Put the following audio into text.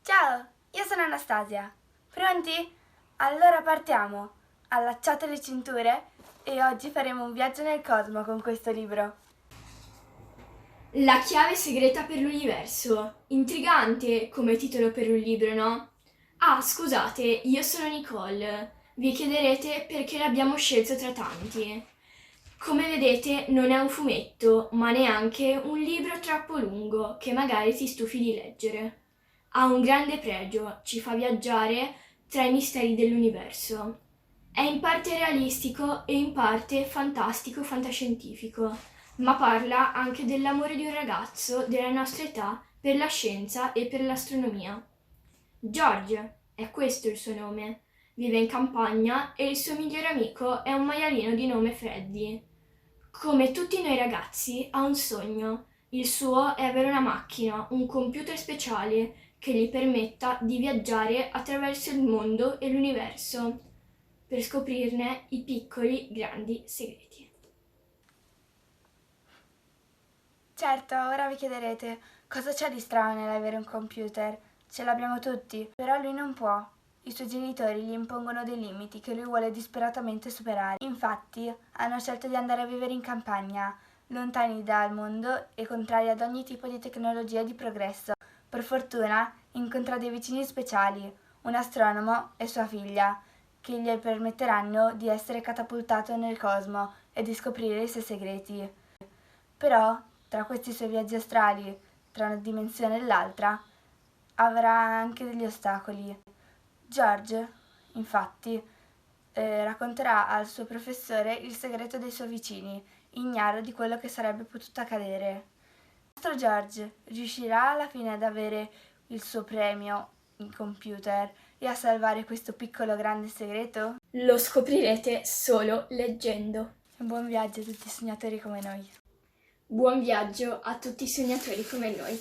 Ciao, io sono Anastasia. Pronti? Allora partiamo. Allacciate le cinture e oggi faremo un viaggio nel cosmo con questo libro. La chiave segreta per l'universo. Intrigante come titolo per un libro, no? Ah, scusate, io sono Nicole. Vi chiederete perché l'abbiamo scelto tra tanti. Come vedete, non è un fumetto, ma neanche un libro troppo lungo che magari ti stufi di leggere. Ha un grande pregio, ci fa viaggiare tra i misteri dell'universo. È in parte realistico e in parte fantastico fantascientifico, ma parla anche dell'amore di un ragazzo della nostra età per la scienza e per l'astronomia. George, è questo il suo nome, vive in campagna e il suo migliore amico è un maialino di nome Freddy. Come tutti noi ragazzi, ha un sogno. Il suo è avere una macchina, un computer speciale che gli permetta di viaggiare attraverso il mondo e l'universo per scoprirne i piccoli, grandi segreti. Certo, ora vi chiederete cosa c'è di strano nell'avere un computer. Ce l'abbiamo tutti, però lui non può. I suoi genitori gli impongono dei limiti che lui vuole disperatamente superare. Infatti, hanno scelto di andare a vivere in campagna, lontani dal mondo e contrari ad ogni tipo di tecnologia di progresso. Per fortuna, incontra dei vicini speciali, un astronomo e sua figlia, che gli permetteranno di essere catapultato nel cosmo e di scoprire i suoi segreti. Però, tra questi suoi viaggi astrali, tra una dimensione e l'altra, avrà anche degli ostacoli. George, infatti, racconterà al suo professore il segreto dei suoi vicini, ignaro di quello che sarebbe potuto accadere. Il nostro George riuscirà alla fine ad avere il suo premio in computer e a salvare questo piccolo grande segreto? Lo scoprirete solo leggendo. Buon viaggio a tutti i sognatori come noi. Buon viaggio a tutti i sognatori come noi.